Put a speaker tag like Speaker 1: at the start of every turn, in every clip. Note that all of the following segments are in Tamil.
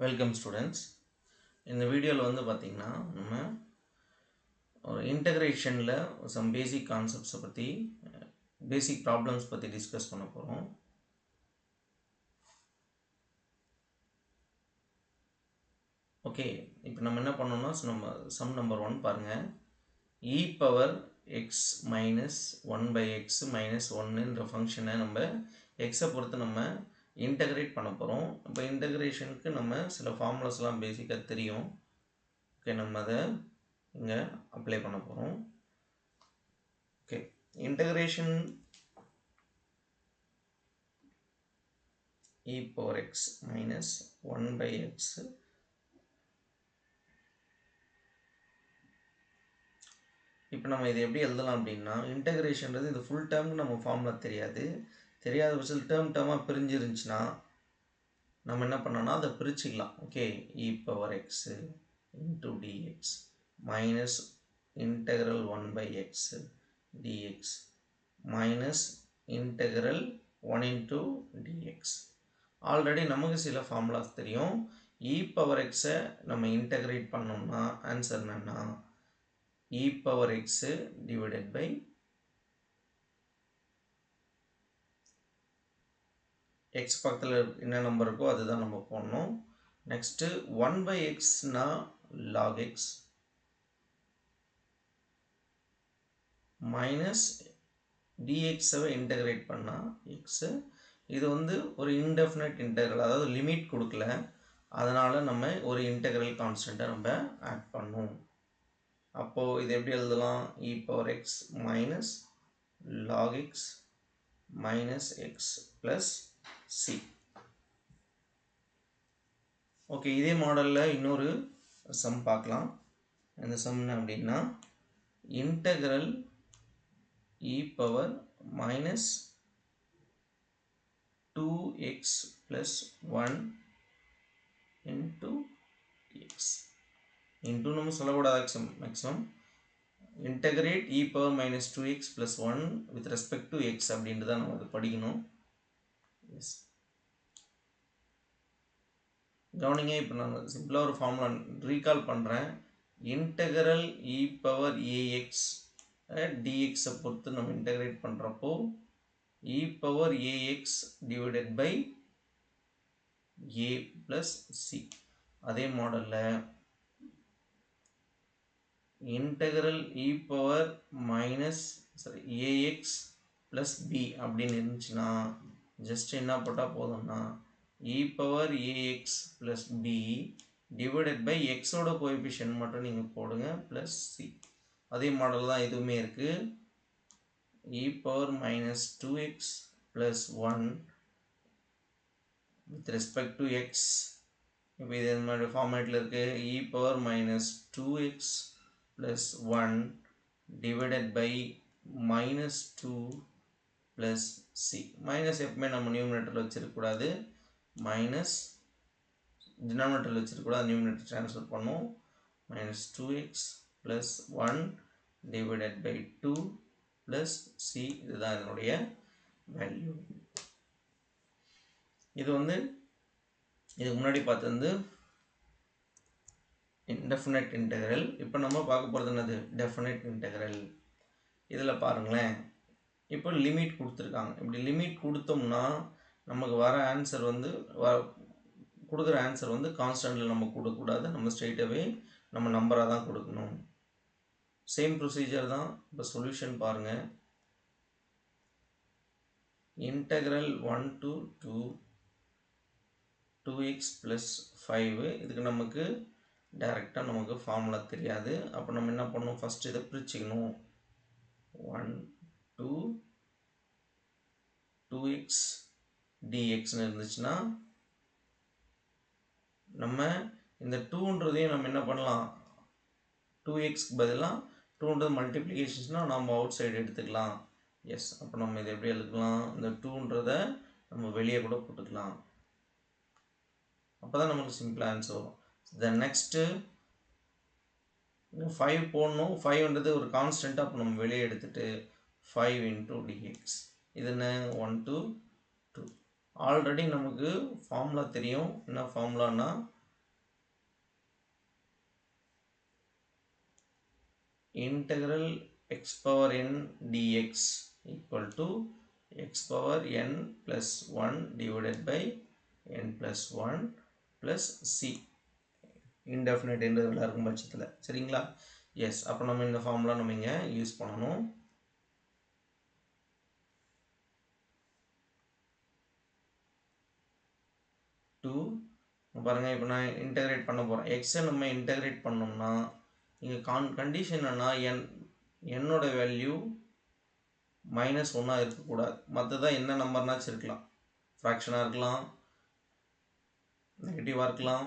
Speaker 1: Welcome students. இந்த வீடியோவில் வந்து பார்த்திங்கன்னா நம்ம இன்டகிரேஷனில் சம் பேசிக் கான்செப்ட்ஸை பற்றி பேசிக் ப்ராப்ளம்ஸ் பற்றி டிஸ்கஸ் பண்ண போகிறோம். ஓகே, இப்போ நம்ம என்ன பண்ணோம்னா சம் நம்பர் 1 பாருங்கள். e power x minus 1/x minus 1ன்ற ஃபங்க்ஷனை நம்ம எக்ஸை பொறுத்து நம்ம இன்டகிரேட் பண்ண போகிறோம். இப்போ இன்டகிரேஷனுக்கு நம்ம சில ஃபார்முலாஸ்லாம் பேசிக்காக தெரியும். ஓகே, நம்ம அதை இங்கே அப்ளை பண்ண போகிறோம். Okay, integration e power x minus 1/x இப்போ நம்ம இதை எப்படி எழுதலாம் அப்படின்னா, இன்டகிரேஷன்றது இது ஃபுல் டேர்முக்கு நம்ம ஃபார்முலா தெரியாத பட்சத்தில் டேர்மாக பிரிஞ்சிருந்துச்சுன்னா நம்ம என்ன பண்ணோம்னா அதை பிரிச்சுக்கலாம். Okay, e power x into dx minus integral 1/x dx minus integral 1 into dx. Already நமக்கு சில ஃபார்முலாஸ் தெரியும். e power xஐ நம்ம இன்டகிரேட் பண்ணோம்னா ஆன்சர் என்னன்னா e power x divided by x பக்கத்தில் என்ன நம்பர் இருக்கோ அதுதான் நம்ம போடணும். நெக்ஸ்ட்டு 1/xனா log x மைனஸ் dxவை இன்டகிரேட் பண்ணால் x. இது வந்து ஒரு இன்டெஃபினைட் இன்டெக்ரல், அதாவது லிமிட் கொடுக்கல, அதனால் நம்ம ஒரு இன்டெக்ரல் கான்ஸ்டண்ட்டை நம்ம ஆட் பண்ணோம். அப்போது இது எப்படி எழுதலாம்? e power x minus log x minus x plus c. Okay, இதே மாடலில் இன்னொரு சம் பார்க்கலாம். இந்த சம் என்ன அப்படின்னா, integral e power minus 2x plus 1 into x into நம்ம சொல்லக்கூடாது maximum integrate e power minus 2x plus 1 with respect to x அப்படின்ட்டு தான் நம்ம அதை படிக்கணும். எஸ், கவனிங்க. இப்போ நான் சிம்பிளாக ஒரு ஃபார்முலா ரீகால் பண்ணுறேன். இன்டகரல் e power ax dxஐ பொறுத்து நம்ம இன்டகிரேட் பண்ணுறப்போ e power ax divided by a plus c. அதே மாடலில் integral e power minus ax plus b அப்படின்னு இருந்துச்சுன்னா ஜஸ்ட் என்ன போட்டால் போதும்னா e power ax plus b divided by xோட கோஎஃபிஷியன்ட் மட்டும் நீங்கள் போடுங்க plus c. அதே மாடல் தான் இதுவுமே இருக்குது. e power minus 2x plus 1 with respect to x. இப்போ இது இந்த மாதிரி ஃபார்மேட்டில் இருக்குது. e power minus 2x plus 1 divided by minus 2 plus c. Minus எப்பவுமே நம்ம நியூமினேட்டரில் வச்சிருக்கக்கூடாது, மைனஸ் டினாமினேட்டரில் வச்சிருக்கக்கூடாது, நியூமினேட்டர் ட்ரான்ஸ்ஃபர் பண்ணும். minus 2x plus 1 divided by 2 plus c. இதுதான் இதனுடைய வேல்யூ. இது வந்து இதுக்கு முன்னாடி பார்த்தது இன்டெஃபினைட் இன்டெக்ரல். இப்போ நம்ம பார்க்க போகிறது என்னது? Definite integral. இதில் பாருங்களேன், இப்போ லிமிட் கொடுத்துருக்காங்க. இப்படி லிமிட் கொடுத்தோம்னா நமக்கு வர ஆன்சர் வந்து கொடுக்குற ஆன்சர் வந்து கான்ஸ்டன்ட்டில் நம்ம கொடுக்கக்கூடாது, நம்ம ஸ்ட்ரெயிட்டாகவே நம்ம நம்பராக தான் கொடுக்கணும். சேம் ப்ரொசீஜர் தான். இப்போ சொல்யூஷன் பாருங்கள். Integral 1 to 2x plus 5. இதுக்கு நமக்கு டைரெக்டாக நமக்கு ஃபார்முலா தெரியாது. அப்போ நம்ம என்ன பண்ணணும்? ஃபஸ்ட்டு இதை பிரிச்சுக்கணும். 1 to 2x dxன்னு இருந்துச்சுன்னா நம்ம இந்த 2ன்றதையும் நம்ம என்ன பண்ணலாம்? 2xக்கு பதிலாக 2ன்றது மல்டிப்ளிகேஷன்ஸ்னால் நம்ம அவுட் சைடு எடுத்துக்கலாம். எஸ், அப்போ நம்ம இதை எப்படி எழுதுக்கலாம்? இந்த 2ன்றதை நம்ம வெளியே கூட போட்டுக்கலாம். அப்போ தான் நமக்கு சிம்பிள் ஆன்சர் வரும். தென் நெக்ஸ்ட்டு 5 போடணும். 5ன்றது ஒரு கான்ஸ்டன்ட். அப்போ நம்ம வெளியே எடுத்துகிட்டு 5 into dx. இது என்ன? 1 to 2. ஆல்ரெடி நமக்கு ஃபார்முலா தெரியும். என்ன ஃபார்முலானா integral x power n dx equal to x power n plus 1 divided by n plus 1 plus c indefinite interval இருக்கும் பட்சத்தில் சரிங்களா. எஸ், அப்போ நம்ம இந்த ஃபார்முலா நம்ம இங்கே யூஸ் பண்ணணும். பாருங்க, இப்போ நான் இன்டகிரேட் பண்ண போகிறேன். எக்ஸை நம்ம இன்டகிரேட் பண்ணோம்னா இங்கே கண்டிஷன் என்னன்னா என்னோட வேல்யூ -1 இருக்கக்கூடாது. மற்றதான் என்ன நம்பர்னாச்சும் இருக்கலாம், ஃப்ராக்ஷனாக இருக்கலாம், நெகட்டிவாக இருக்கலாம்,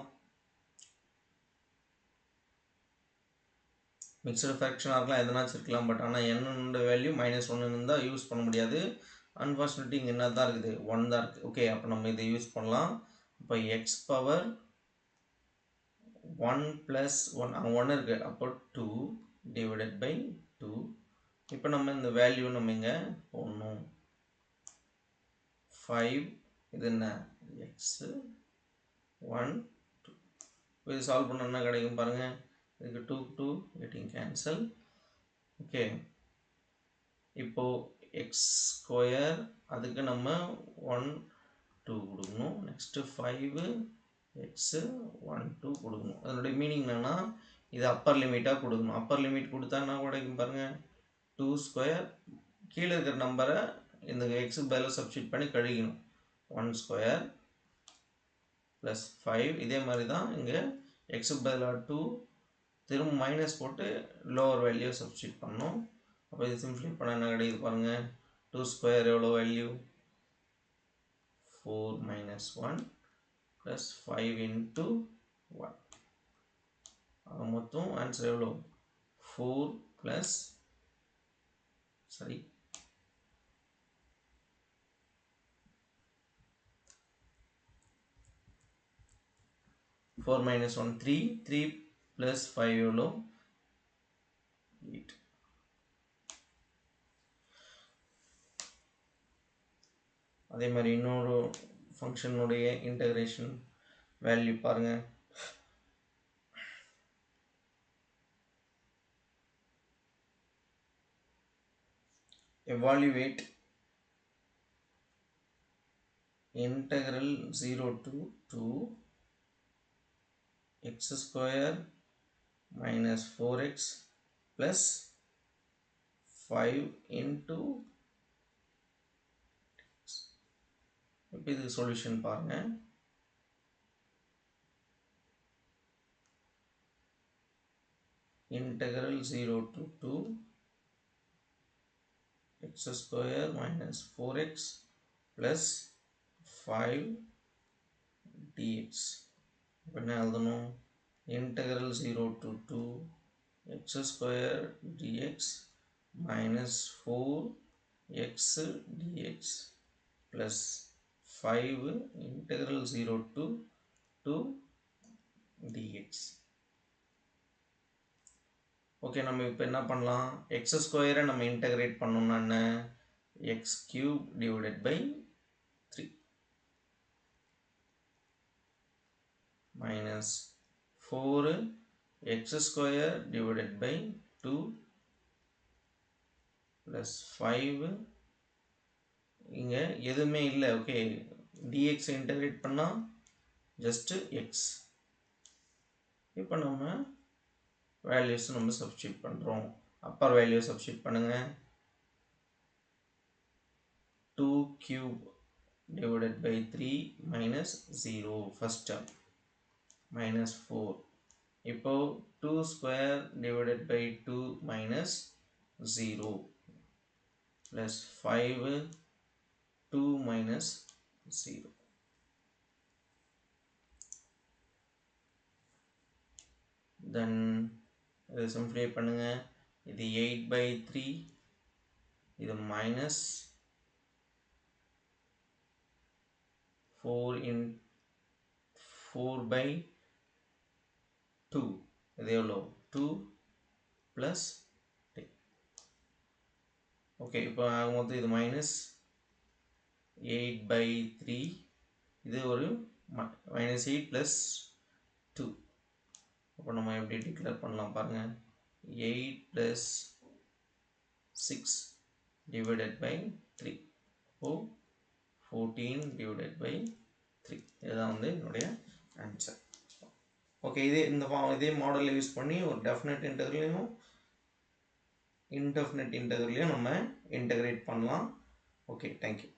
Speaker 1: மிக்சடு ஃப்ராக்ஷனாக இருக்கலாம், எதனாச்சும் இருக்கலாம். பட் ஆனால் என்னோட வேல்யூ -1 இருந்தால் யூஸ் பண்ண முடியாது. அன்ஃபார்ச்சுனேட்லி இங்கே என்ன தான் இருக்குது, 1 தான் இருக்குது. ஓகே, அப்போ நம்ம இதை யூஸ் பண்ணலாம். இப்போ எக்ஸ் பவர் 1 + 1 அங்கே 1 இருக்குது, அப்போ 2 டிவைடட் பை 2. இப்போ நம்ம இந்த வேல்யூ நம்ம இங்கே போடணும். 5 இது என்ன எக்ஸ் 1 2. இது சால்வ் பண்ண என்ன கிடைக்கும் பாருங்கள். இதுக்கு 2 2 கெட்டிங் கேன்சல். ஓகே, இப்போது எக்ஸ் ஸ்கொயர் அதுக்கு நம்ம 1 2 கொடுக்கணும். நெக்ஸ்ட்டு 5 எக்ஸு 1 2 கொடுக்கணும். அதனுடைய மீனிங் என்னென்னா இது அப்பர் லிமிட்டாக கொடுக்கணும். அப்பர் லிமிட் கொடுத்தா என்ன கிடைக்கும் பாருங்கள், 2 ஸ்கொயர் கீழே இருக்கிற நம்பரை இந்த எக்ஸுக்கு பதிலாக சப்ஸ்டியூட் பண்ணி கழிக்கணும். 1 ஸ்கொயர் ப்ளஸ் 5. இதே மாதிரி தான் இங்கே எக்ஸுக்கு பதிலாக 2 திரும்ப மைனஸ் போட்டு லோவர் வேல்யூ சப்ஸ்டியூட் பண்ணணும். அப்போ இது சிம்பிளை பண்ண என்ன கிடைக்குது பாருங்கள். 2 ஸ்கொயர் எவ்வளோ வேல்யூ, 4 - 1 + 5 × 1. மொத்தம் ஆன்சர் எவ்வளோ, 4 + 4 - 1 3 3 + 5 எவ்வளோ, 8. அதே மாதிரி இன்னொரு ஃபங்க்ஷனுடைய இன்டகிரேஷன் வேல்யூ பாருங்கள். evaluate integral 0 to 2 x square minus 4x plus 5 into x. இப்போ இது சொல்யூஷன் பாருங்க. integral 0 to 2 x square minus 4x plus 5 dx. இப்போ என்ன எழுதணும், integral 0 to 2 x square dx minus 4x dx plus 5 integral 0 to 2 dx. Okay, நம்ம இப்போ என்ன பண்ணலாம், எக்ஸ் ஸ்கொயரை நம்ம இன்டகிரேட் பண்ணோம்னா என்ன, x³ divided by 3 minus 4x square divided by 2 plus 5 இங்கே எதுவுமே இல்லை. ஓகே, dx இன்டகிரேட் பண்ணால் ஜஸ்ட்டு x. இப்போ நம்ம வேல்யூஸ் நம்ம சப்ஸ்டியூட் பண்ணுறோம். அப்பர் வேல்யூ சப்ஸ்டியூட் பண்ணுங்கள். 2³ divided by 3 minus 0 first term minus 4. இப்போ 2 square divided by 2 minus 0 plus 5 2 minus 0. Then இதை சிம்பிளை பண்ணுங்க. இது 8/3, இது மைனஸ் 4/2. இது எவ்வளோ, 2 ப்ளஸ் 10. ஓகே, இப்போ ஆகும்போது இது மைனஸ் 8/3, இது ஒரு -8 + 2. அப்போ நம்ம எப்படி டிக்ளேர் பண்ணலாம் பாருங்கள். 8 plus 6 divided by 3. So 14 divided by 3. இதுதான் வந்து என்னுடைய ஆன்சர். ஓகே, இதே மாடலை யூஸ் பண்ணி ஒரு டெஃபினட் இன்டெக்ரலையும் இன்டெஃபினட் இன்டெக்ரலையும் நம்ம இன்டெகிரேட் பண்ணலாம். Okay, thank you.